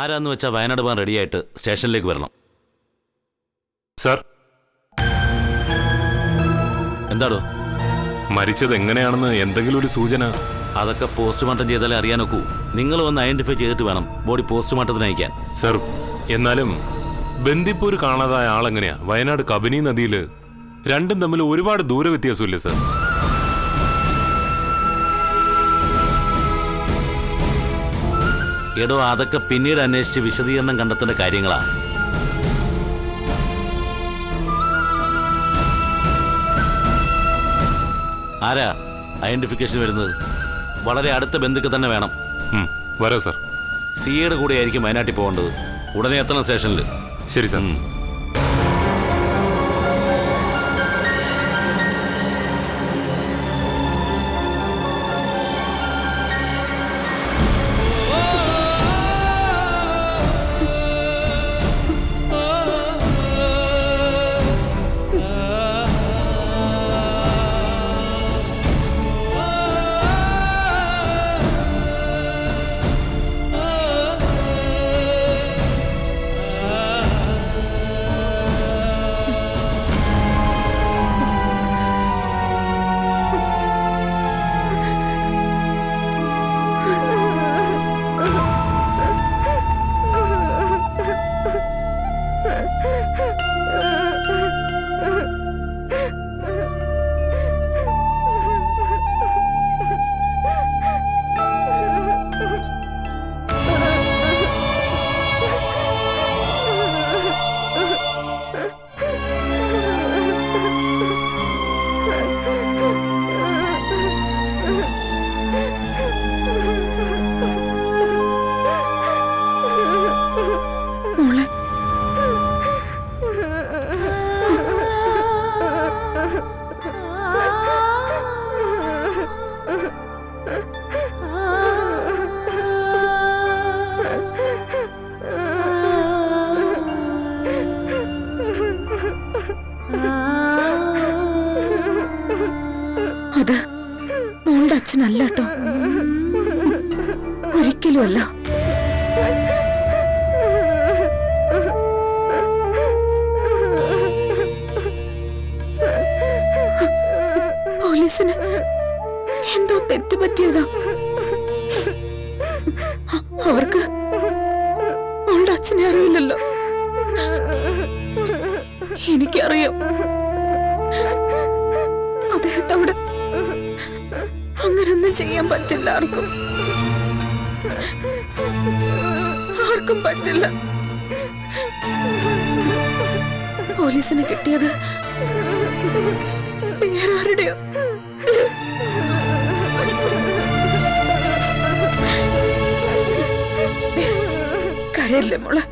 ആരാന്ന് വെച്ചാൽ വയനാട് പോകാൻ റെഡിയായിട്ട് സ്റ്റേഷനിലേക്ക് വരണം. സർ, എന്താടോ? മരിച്ചത് എങ്ങനെയാണെന്ന് എന്തെങ്കിലും ഒരു സൂചന? അതൊക്കെ പോസ്റ്റ്മോർട്ടം ചെയ്താലേ അറിയാനൊക്കൂ. നിങ്ങൾ വന്ന് ഐഡന്റിഫൈ ചെയ്തിട്ട് വേണം ബോഡി പോസ്റ്റ്മോർട്ടത്തിന് അയക്കാൻ. സർ, എന്നാലും ബന്ദിപ്പൂർ കാണാതായ ആളെങ്ങനെയാ വയനാട് കബനി നദിയിൽ? രണ്ടും തമ്മിൽ ഒരുപാട് ദൂര വ്യത്യാസമില്ലേ സർ? എടോ, അതൊക്കെ പിന്നീട് അന്വേഷിച്ച് വിശദീകരണം കണ്ടെത്തേണ്ട കാര്യങ്ങളാ. ആരാ ഐഡന്റിഫിക്കേഷൻ വരുന്നത്? വളരെ അടുത്ത ബന്ധുക്ക് തന്നെ വേണം. വരാം സർ. സിയുടെ കൂടെ ആയിരിക്കും വയനാട്ടിൽ പോകേണ്ടത്. ഉടനെ എത്തണം സ്റ്റേഷനിൽ. ശരി സർ. അത് മോളുടെ അച്ഛനല്ല കേട്ടോ, ഒരിക്കലും അല്ല. പോലീസിന് എന്തോ തെറ്റ് പറ്റിയതാ. അവർക്ക് മോളുടെ അച്ഛനെ അറിയില്ലല്ലോ. എനിക്കറിയാം. അദ്ദേഹത്തോട് അങ്ങനൊന്നും ചെയ്യാൻ പറ്റില്ല. ആർക്കും പറ്റില്ല. പോലീസിന് കിട്ടിയത് വേറെ ആരുടെയോ. കരയല്ലേ മോളെ,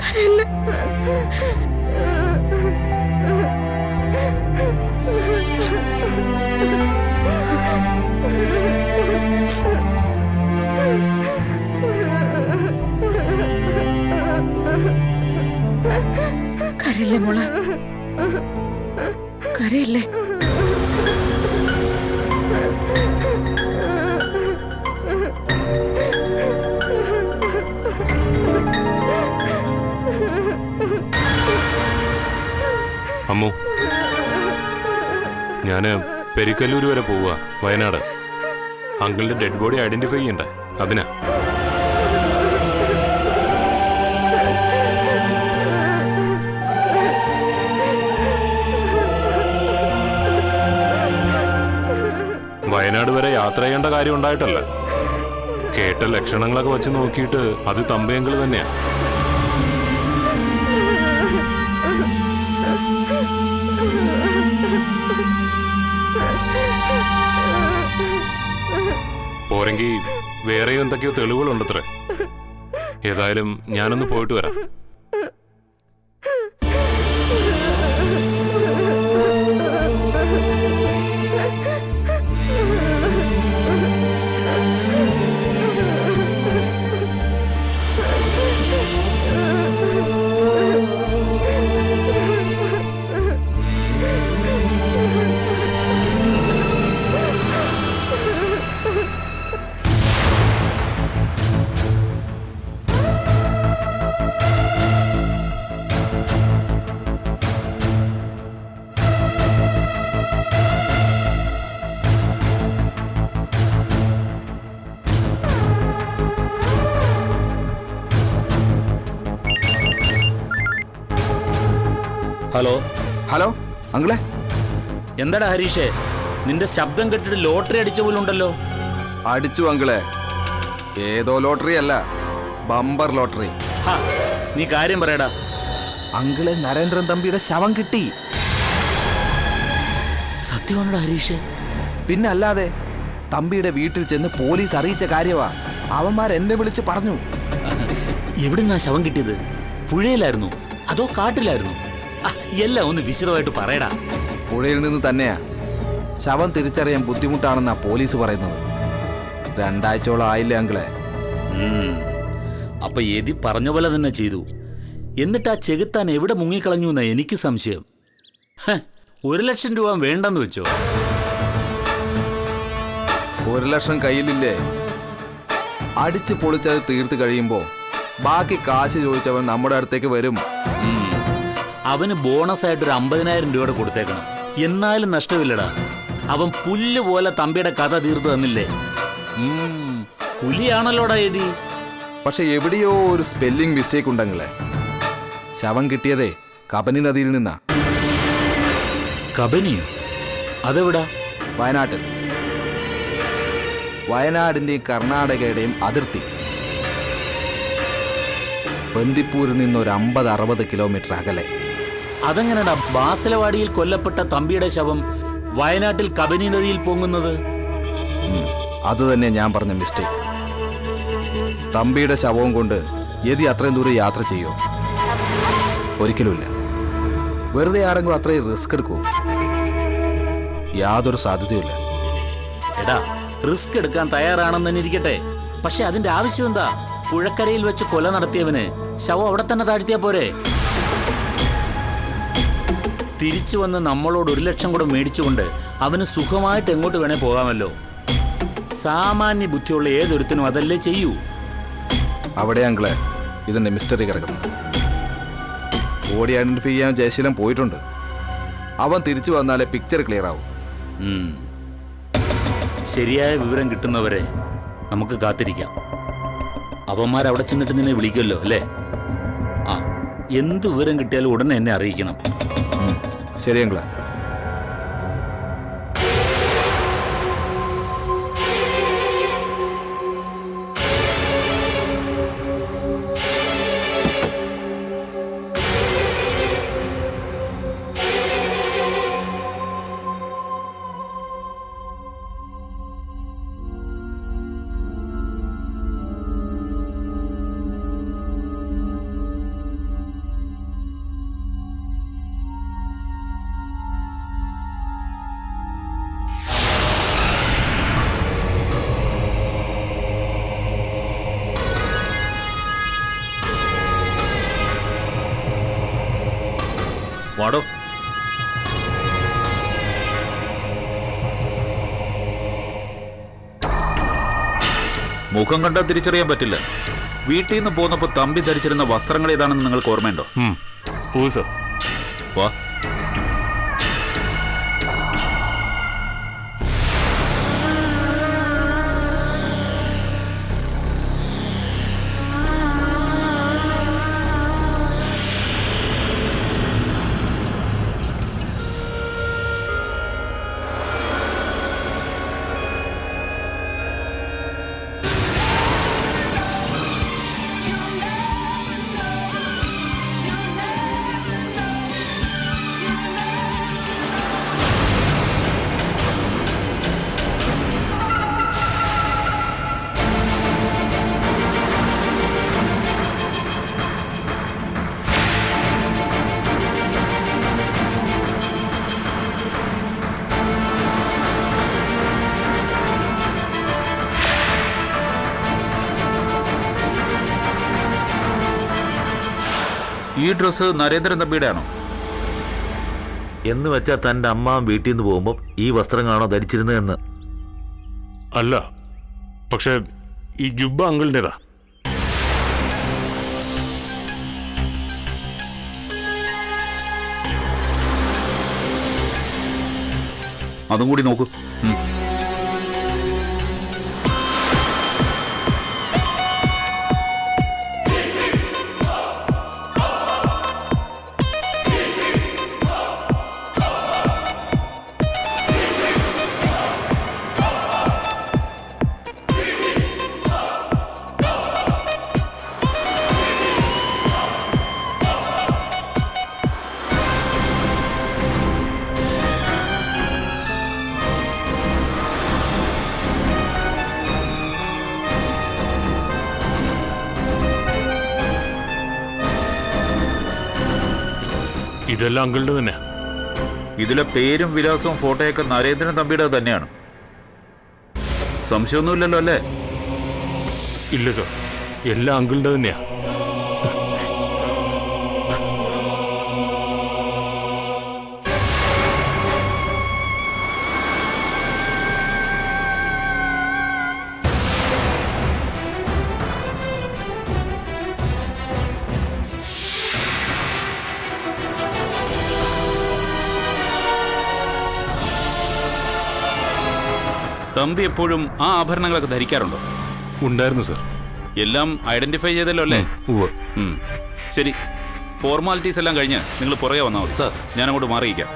കരയല്ലേ. കരയല്ലേ മോളെ, കരയല്ലേ. അമ്മു, ഞാന് പെരിക്കല്ലൂർ വരെ പോവുക, വയനാട്. അങ്കിളിന്റെ ഡെഡ് ബോഡി ഐഡന്റിഫൈ ചെയ്യണ്ടേ, അതിനാ. വയനാട് വരെ യാത്ര ചെയ്യേണ്ട കാര്യം ഉണ്ടായിട്ടല്ല. കേട്ട ലക്ഷണങ്ങളൊക്കെ വെച്ച് നോക്കിയിട്ട് അത് തമ്പയങ്കിൾ തന്നെയാ. പോരെങ്കിൽ വേറെയും എന്തൊക്കെയോ തെളിവുകളുണ്ടത്രേ. ഏതായാലും ഞാനൊന്ന് പോയിട്ട് വരാം. ഹലോ ഹലോ അങ്കിളെ. എന്താടാ ഹരീഷേ, നിന്റെ ശബ്ദം കേട്ടിട്ട് ലോട്ടറി അടിച്ച പോലെ ഉണ്ടല്ലോ. അടിച്ചു അങ്കിളെ. ഏതോ ലോട്ടറി അല്ല, ബമ്പർ ലോട്ടറി. ഹാ, നീ കാര്യം പറയടാ. അങ്കിളെ, നരേന്ദ്രൻ തമ്പിയുടെ ശവം കിട്ടി. സത്യമാണോടാ ഹരീഷേ? പിന്നെ അല്ലാതെ. തമ്പിയുടെ വീട്ടിൽ ചെന്ന് പോലീസ് അറിയിച്ച കാര്യമാ. അവന്മാർ എന്നെ വിളിച്ച് പറഞ്ഞു. എവിടുന്നാ ശവം കിട്ടിയത്? പുഴയിലായിരുന്നു അതോ കാട്ടിലായിരുന്നു? എല്ലാം ഒന്ന് വിശദമായിട്ട് പറയടാ. പുഴയിൽ നിന്ന് തന്നെയാ. ശവം തിരിച്ചറിയാൻ ബുദ്ധിമുട്ടാണെന്നാ പോലീസ് പറയുന്നത്. 2 ആഴ്ചയോളം ആയില്ലേ അങ്കിളെ. അപ്പൊ എതി പറഞ്ഞ പോലെ തന്നെ ചെയ്തു. എന്നിട്ട് ആ ചെകുത്താൻ എവിടെ മുങ്ങിക്കളഞ്ഞു എന്നാ എനിക്ക് സംശയം. 1,00,000 രൂപ വേണ്ടെന്ന് വെച്ചോ? 1,00,000 കയ്യിലില്ലേ? അടിച്ച് പൊളിച്ചത് തീർത്ത് കഴിയുമ്പോ ബാക്കി കാശ് ചോദിച്ചവൻ നമ്മുടെ അടുത്തേക്ക് വരും. അവന് ബോണസ് ആയിട്ട് ഒരു 50,000 രൂപ കൊടുത്തേക്കണം. എന്നാലും നഷ്ടമില്ലടാ. അവൻ പുല്ല് പോലെ തമ്പിയുടെ കഥ തീർത്തു തന്നില്ലേ? പുലിയാണല്ലോടാ എതി. പക്ഷെ എവിടെയോ ഒരു സ്പെല്ലിംഗ് മിസ്റ്റേക്ക് ഉണ്ടെങ്കിലേ. ശവം കിട്ടിയതേ കബനി നദിയിൽ നിന്നാ. കബനിയോ? അതെവിടാ? വയനാട്ടിൽ. വയനാടിന്റെയും കർണാടകയുടെയും അതിർത്തി. ബന്ദിപ്പൂരിൽ നിന്ന് ഒരു 50-60 കിലോമീറ്റർ അകലെ. അതെങ്ങനെടാ ബാസലവാടിയിൽ കൊല്ലപ്പെട്ട തമ്പിയുടെ ശവം വയനാട്ടിൽ കബനി നദിയിൽ പൊങ്ങുന്നത്? അതുതന്നെ ഞാൻ പറഞ്ഞ മിസ്റ്റേക്ക്. തമ്പിയുടെ ശവവും കൊണ്ട് യതി അത്രയും ദൂരം യാത്ര ചെയ്യോ? ഒരിക്കലുമില്ല. വെറുതെ ആരെങ്കിലും അത്രയും റിസ്ക് എടുക്കൂ? യാതൊരു സാധ്യതയുമില്ല. എടാ, റിസ്ക് എടുക്കാൻ തയ്യാറാണെന്ന് തന്നെ ഇരിക്കട്ടെ. പക്ഷെ അതിന്റെ ആവശ്യം എന്താ? പുഴക്കരയിൽ വെച്ച് കൊല നടത്തിയവന് ശവം അവിടെ തന്നെ താഴ്ത്തിയാ പോരെ? തിരിച്ചു വന്ന് നമ്മളോട് 1,00,000 കൂടെ മേടിച്ചുകൊണ്ട് അവന് സുഖമായിട്ട് എങ്ങോട്ട് വേണേ പോകാമല്ലോ. സാമാന്യ ബുദ്ധിയുള്ള ഏതൊരുത്തിനും അതല്ലേ ചെയ്യൂ. അവിടെ അങ്കിളെ ഇതിന്റെ മിസ്റ്ററി കിടക്കുന്നു. ബോഡി ഐഡന്റിഫൈ ചെയ്യാൻ ജയശീലൻ പോയിട്ടുണ്ട്. അവൻ തിരിച്ചു വന്നാലേ പിക്ചർ ക്ലിയർ ആവും. ശരിയായ വിവരം കിട്ടുന്നവരെ നമുക്ക് കാത്തിരിക്കാം. അവന്മാരവിടെ ചെന്നിട്ട് നിന്നെ വിളിക്കുമല്ലോ അല്ലേ? എന്ത് വിവരം കിട്ടിയാലും ഉടനെ എന്നെ അറിയിക്കണം. ശരി അങ്കിളെ. വാടോ. മുഖം കണ്ടാൽ തിരിച്ചറിയാൻ പറ്റില്ല. വീട്ടിൽ നിന്ന് പോന്നപ്പോ തമ്പി ധരിച്ചിരുന്ന വസ്ത്രങ്ങൾ ഏതാണെന്ന് നിങ്ങൾക്ക് ഓർമ്മയുണ്ടോ? സർ. വാ. ഈ ഡ്രസ്സ് നരേന്ദ്രൻ തമ്പിയുടെ ആണോ? എന്ന് വെച്ചാൽ തൻ്റെ അമ്മ വീട്ടിൽ നിന്ന് പോകുമ്പോൾ ഈ വസ്ത്രങ്ങളാണോ ധരിച്ചിരുന്നതെന്ന്? അല്ല, പക്ഷെ ഈ ജുബ്ബ അങ്കിളിൻ്റെതാ. അതും കൂടി നോക്കൂ. ഇതെല്ലാം അങ്കിളുടെ തന്നെ. ഇതിലെ പേരും വിലാസവും ഫോട്ടോയൊക്കെ നരേന്ദ്രൻ തമ്പിയുടെ തന്നെയാണ്. സംശയമൊന്നുമില്ലല്ലോ അല്ലേ? ഇല്ല സർ, എല്ലാം അങ്കിളുടെ തന്നെയാ. തമ്പി എപ്പോഴും ആ ആഭരണങ്ങളൊക്കെ ധരിക്കാറുണ്ടോ? ഉണ്ടായിരുന്നു സർ. എല്ലാം ഐഡന്റിഫൈ ചെയ്തല്ലോ അല്ലേ? ഉവ്വ്. ശരി, ഫോർമാലിറ്റീസ് എല്ലാം കഴിഞ്ഞ് നിങ്ങൾ പുറകെ വന്നാൽ മതി. സാർ. ഞാൻ അങ്ങോട്ട് മാറിയിക്കാം.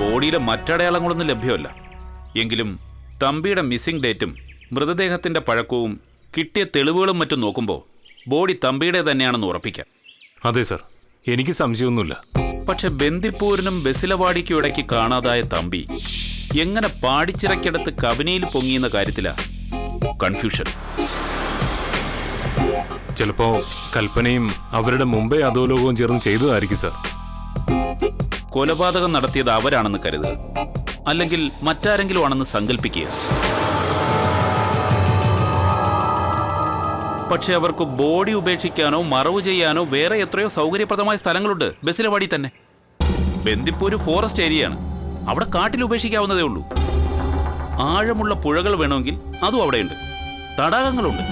ബോഡിയിലെ മറ്റടയാളങ്ങളൊന്നും ലഭ്യമല്ല. എങ്കിലും തമ്പിയുടെ മിസ്സിംഗ് ഡേറ്റും മൃതദേഹത്തിന്റെ പഴക്കവും കിട്ടിയ തെളിവുകളും മറ്റും നോക്കുമ്പോൾ ബോഡി തമ്പിയുടെ തന്നെയാണെന്ന് ഉറപ്പിക്കാം. അതെ സർ, എനിക്ക് സംശയമൊന്നുമില്ല. പക്ഷെ ബന്ദിപ്പൂരിനും ബസിലവാടിക്കും ഇടയ്ക്ക് കാണാതായ തമ്പി എങ്ങനെ പാടിച്ചിറക്കിടത്ത് കബനിയിൽ പൊങ്ങിയെന്ന കാര്യത്തിലാ കൺഫ്യൂഷൻ. ചിലപ്പോ കൽപ്പനയും അവരുടെ മുംബൈ അധോലോകവും ചേർന്ന് ചെയ്തതായിരിക്കും സർ. കൊലപാതകം നടത്തിയത് അവരാണെന്ന് കരുതുക, അല്ലെങ്കിൽ മറ്റാരെങ്കിലും ആണെന്ന് സങ്കല്പിക്കുക. പക്ഷെ അവർക്ക് ബോഡി ഉപേക്ഷിക്കാനോ മറവ് ചെയ്യാനോ വേറെ എത്രയോ സൗകര്യപ്രദമായ സ്ഥലങ്ങളുണ്ട് ബസിലവാടി തന്നെ. ബന്ദിപ്പൂര് ഫോറസ്റ്റ് ഏരിയയാണ്, അവിടെ കാട്ടിൽ ഉപേക്ഷിക്കാവുന്നതേ ഉള്ളൂ. ആഴമുള്ള പുഴകൾ വേണമെങ്കിൽ അതും അവിടെയുണ്ട്, തടാകങ്ങളുണ്ട്.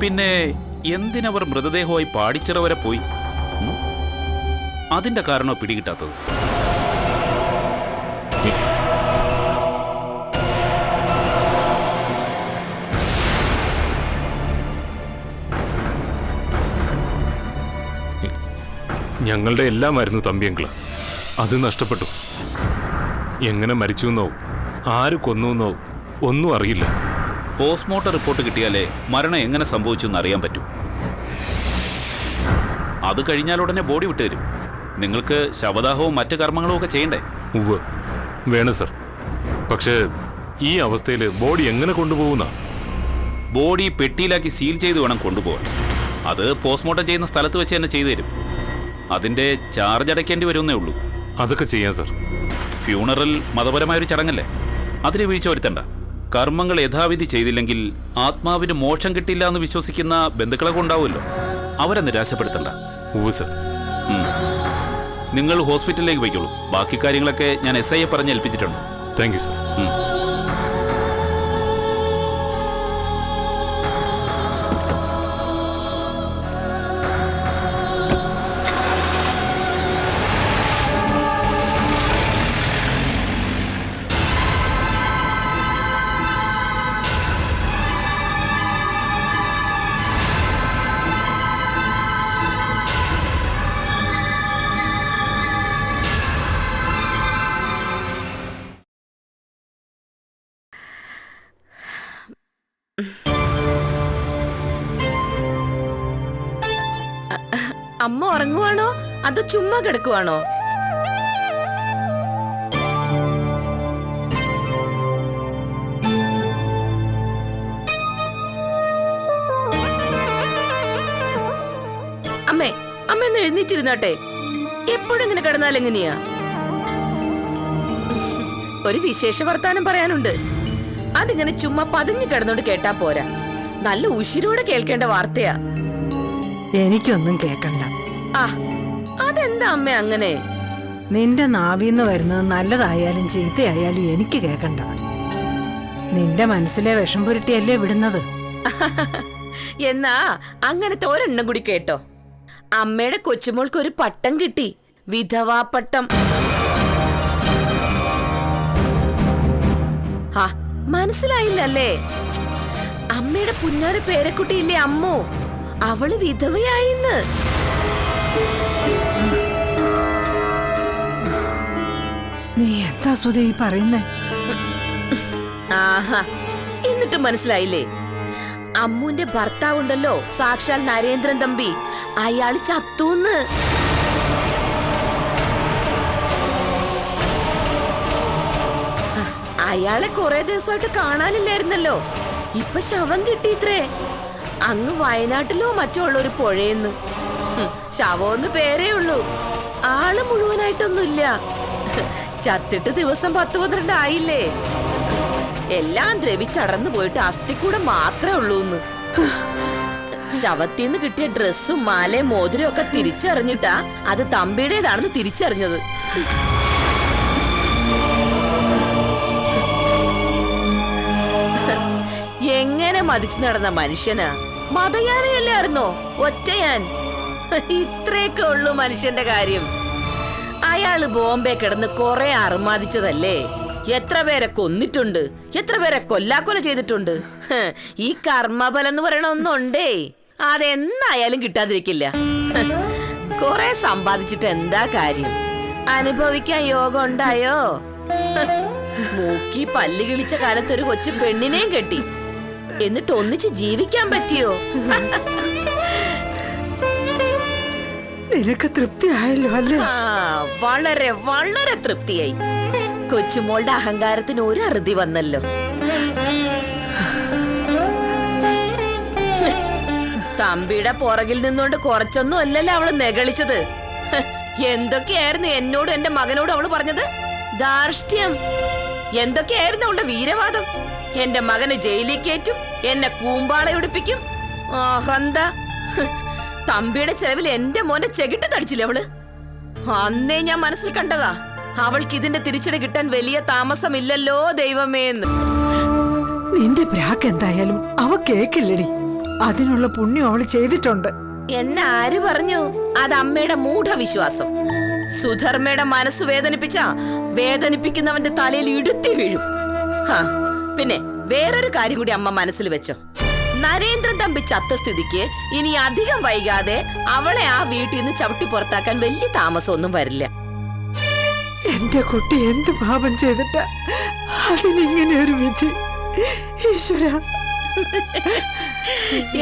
പിന്നെ എന്തിനവർ മൃതദേഹമായി പാടിച്ചിറ വരെ പോയി? അതിന്റെ കാരണോ പിടികിട്ടാത്തത്. ഞങ്ങളുടെ എല്ലാമായിരുന്നു തമ്പിയങ്കിള്. അത് നഷ്ടപ്പെട്ടു. എങ്ങനെ മരിച്ചുവെന്നോ ആര് കൊന്നുവെന്നോ ഒന്നും അറിയില്ല. പോസ്റ്റ്മോർട്ടം റിപ്പോർട്ട് കിട്ടിയാലേ മരണം എങ്ങനെ സംഭവിച്ചു എന്ന് അറിയാൻ പറ്റൂ. അത് കഴിഞ്ഞാൽ ഉടനെ ബോഡി വിട്ടുതരും. നിങ്ങൾക്ക് ശവദാഹവും മറ്റു കർമ്മങ്ങളും ഒക്കെ ചെയ്യണ്ടേ? ഉവ്വ്, വേണം സർ. പക്ഷേ ഈ അവസ്ഥയിൽ ബോഡി എങ്ങനെ കൊണ്ടുപോകുന്ന? ബോഡി പെട്ടിയിലാക്കി സീൽ ചെയ്ത് വേണം കൊണ്ടുപോകാൻ. അത് പോസ്റ്റ്മോർട്ടം ചെയ്യുന്ന സ്ഥലത്ത് വെച്ച് തന്നെ ചെയ്തു തരും. അതിന്റെ ചാർജ് അടയ്ക്കേണ്ടി വരുന്നേ ഉള്ളൂ. അതൊക്കെ ചെയ്യാം സർ. ഫ്യൂണറൽ മതപരമായൊരു ചടങ്ങല്ലേ, അതിന് വീഴ്ച വരുത്തണ്ട. കർമ്മങ്ങൾ യഥാവിധി ചെയ്തില്ലെങ്കിൽ ആത്മാവിന് മോക്ഷം കിട്ടില്ല എന്ന് വിശ്വസിക്കുന്ന ബന്ധുക്കളൊക്കെ ഉണ്ടാവുമല്ലോ, അവരെ നിരാശപ്പെടുത്തണ്ട. ഉവ്വ് സർ. നിങ്ങൾ ഹോസ്പിറ്റലിലേക്ക് പോയിക്കോളൂ. ബാക്കി കാര്യങ്ങളൊക്കെ ഞാൻ SIയെ പറഞ്ഞ് ഏൽപ്പിച്ചിട്ടുണ്ട്. Thank you sir. അമ്മ ഉറങ്ങുവാണോ അതോ ചുമ്മാ കിടക്കുവാണോ? അമ്മ ഒന്ന് എഴുന്നേറ്റിരുന്നാട്ടെ. എപ്പോഴും ഇങ്ങനെ കിടന്നാൽ എങ്ങനെയാ? ഒരു വിശേഷ വർത്താനം പറയാനുണ്ട്. അതിങ്ങനെ ചുമ്മാ പതിഞ്ഞു കിടന്നോണ്ട് കേട്ടാ പോരാ, നല്ല ഉശിരോടെ കേൾക്കേണ്ട വാർത്തയാ. എനിക്കൊന്നും കേക്കണ്ട. ആ, അതെന്താ അമ്മ അങ്ങനെ? നിന്റെ നാവിന്ന് വരുന്നത് നല്ലതായാലും ചീത്തയായാലും എനിക്ക് കേക്കണ്ട. നിന്റെ മനസ്സിലെ വിഷം പുരട്ടിയല്ലേ വിടുന്നത്. എന്നാ അങ്ങനത്തെ ഒരെണ്ണം കൂടി കേട്ടോ. അമ്മയുടെ കൊച്ചുമോൾക്ക് ഒരു പട്ടം കിട്ടി, വിധവാ പട്ടം. ആ, മനസ്സിലായില്ലല്ലേ? അമ്മയുടെ പുന്നാര പേരക്കുട്ടിയില്ലേ അമ്മു, അവള് വിധവയായിന്ന്. നീ എന്താ സുധ ഈ പറയുന്നേ? ആഹാ, എന്നിട്ടും മനസ്സിലായില്ലേ? അമ്മുന്റെ ഭർത്താവുണ്ടല്ലോ, സാക്ഷാൽ നരേന്ദ്രൻ തമ്പി, അയാള് ചത്തൂന്ന്. അയാളെ കുറെ ദിവസമായിട്ട് കാണാനില്ലായിരുന്നല്ലോ. ഇപ്പൊ ശവം കിട്ടിയിത്രേ, അങ്ങ് വയനാട്ടിലോ മറ്റോ ഉള്ള ഒരു പുഴയെന്ന്. ശവമെന്ന് പേരേ ഉള്ളൂ, ആള് മുഴുവനായിട്ടൊന്നുമില്ല. ചത്തിട്ട് ദിവസം 10-12 ആയില്ലേ. എല്ലാം ദ്രവിച്ചടർന്നു പോയിട്ട് അസ്ഥിക്കൂടെ മാത്രമേ ഉള്ളൂന്ന്. ശവത്തിന്ന് കിട്ടിയ ഡ്രസ്സും മാലയും മോതിരവും ഒക്കെ തിരിച്ചറിഞ്ഞിട്ടാ അത് തമ്പിയുടേതാണെന്ന് തിരിച്ചറിഞ്ഞത്. എങ്ങനെ മതിച്ചു നടന്ന മനുഷ്യനാ. മതയാനയല്ലായിരുന്നോ ഒറ്റയാൻ. ഇത്രയൊക്കെ ഉള്ളൂ മനുഷ്യന്റെ കാര്യം. അയാള് ബോംബെ കിടന്ന് കുറെ അർമാദിച്ചതല്ലേ. എത്ര പേരെ കൊന്നിട്ടുണ്ട്, എത്ര പേരെ കൊല്ലാക്കൊല ചെയ്തിട്ടുണ്ട്. ഈ കർമ്മഫലം എന്ന് പറയണ ഒന്നുണ്ടേ, അതെന്നായാലും കിട്ടാതിരിക്കില്ല. കുറെ സമ്പാദിച്ചിട്ട് എന്താ കാര്യം? അനുഭവിക്കാൻ യോഗം ഉണ്ടായോ? മൂക്കി പല്ല് കിളിച്ച കാലത്ത് ഒരു കൊച്ചു പെണ്ണിനെയും കെട്ടി, എന്നിട്ട് ഒന്നിച്ച് ജീവിക്കാൻ പറ്റിയോ? നിനക്ക് തൃപ്തിയായല്ലോ അല്ലേ? വളരെ വളരെ തൃപ്തിയായി. കൊച്ചുമോളുടെ അഹങ്കാരത്തിന് ഒരു അറുതി വന്നല്ലോ. തമ്പിയുടെ പുറകിൽ നിന്നുകൊണ്ട് കുറച്ചൊന്നും അല്ലല്ലോ അവള് നെകളിച്ചത്. എന്തൊക്കെയായിരുന്നു എന്നോടും എന്റെ മകനോടും അവള് പറഞ്ഞത്? ധാർഷ്ട്യം. എന്തൊക്കെയായിരുന്നു അവളുടെ വീരവാദം? എന്റെ മകനെ ജയിലിൽ കയറ്റും, എന്നെ കൂമ്പാളയൊടിപ്പിക്കും. അഹന്ത. തമ്പിയുടെ ചെലവിൽ എന്റെ മോനെ ചെകിട്ട് തടിച്ചില്ലേ അവള്. അന്നേ ഞാൻ മനസ്സിൽ കണ്ടതാ, അവൾക്ക് ഇതിന്റെ തിരിച്ചടി കിട്ടാൻ വലിയ താമസമില്ലല്ലോ ദൈവമേന്ന്. നിന്റെ പ്രാക്ക് എന്തായാലും അവ കേക്കില്ലടി. അതിനുള്ള പുണ്യം അവള് ചെയ്തിട്ടുണ്ട്. എന്നെ ആര് പറഞ്ഞു? അത് അമ്മയുടെ മൂഢവിശ്വാസം. സുധർമ്മയുടെ മനസ്സ് വേദനിപ്പിക്കുന്നവന്റെ തലയിൽ ഇടുത്തി വീഴും. പിന്നെ വേറൊരു കാര്യം കൂടി അമ്മ മനസ്സിൽ വെച്ചോ. നരേന്ദ്രൻ തമ്പി ചത്ത സ്ഥിതിക്ക് ഇനി അധികം വൈകാതെ അവളെ ആ വീട്ടിൽ നിന്ന് ചവിട്ടി പുറത്താക്കാൻ വലിയ താമസമൊന്നും വരില്ല. എന്റെ കുട്ടി എന്ത് പാപം ചെയ്തിട്ട അതിനിങ്ങനെ ഒരു വിധി? ഈശ്വര,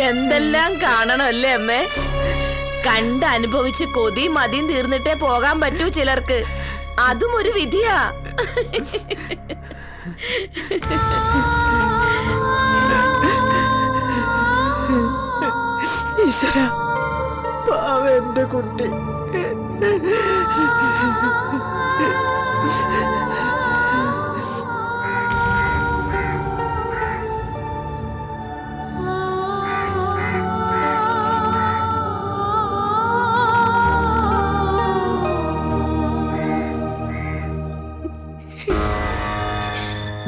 എന്തെല്ലാം കാണണമല്ലേ അമ്മേ. കണ്ട് അനുഭവിച്ച് കൊതി മതിയും തീർന്നിട്ടേ പോകാൻ പറ്റൂ ചിലർക്ക്. അതും ഒരു വിധിയാ. ഈശ്വര, പാവ എന്റെ കുട്ടി.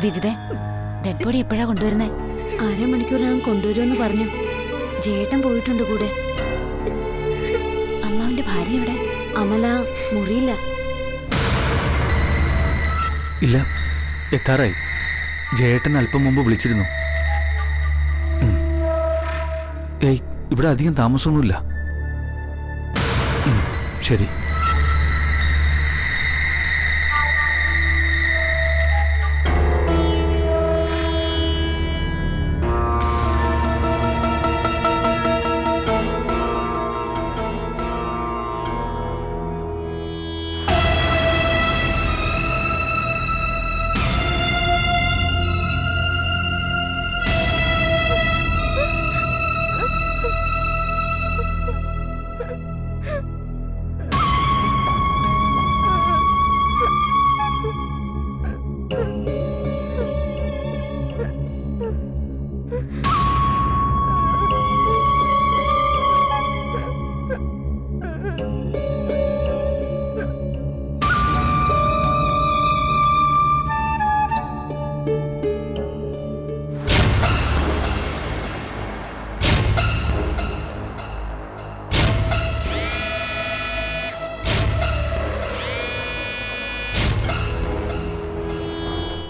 വിജിതേ, ഡെഡ് ബോഡി എപ്പോഴാ കൊണ്ടുവരുന്നേ? 1/2 മണിക്കൂറിനകം കൊണ്ടുവരുമെന്ന് പറഞ്ഞു. ജേട്ടൻ പോയിട്ടുണ്ട് കൂടെ. അമ്മാവിന്റെ ഭാര്യ എവിടെ? അമല മുറിയില്ല. ഇല്ല, എത്താറായി. ജയേട്ടൻ അല്പം മുമ്പ് വിളിച്ചിരുന്നു. ഏയ്, ഇവിടെ അധികം താമസമൊന്നുമില്ല. ശരി.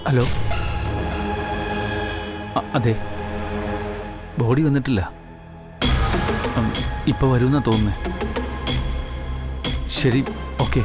ഹലോ, അതെ, ബോഡി വന്നിട്ടില്ല. ഇപ്പൊ വരുമെന്നാ തോന്നുന്നേ. ശരി, ഓക്കെ.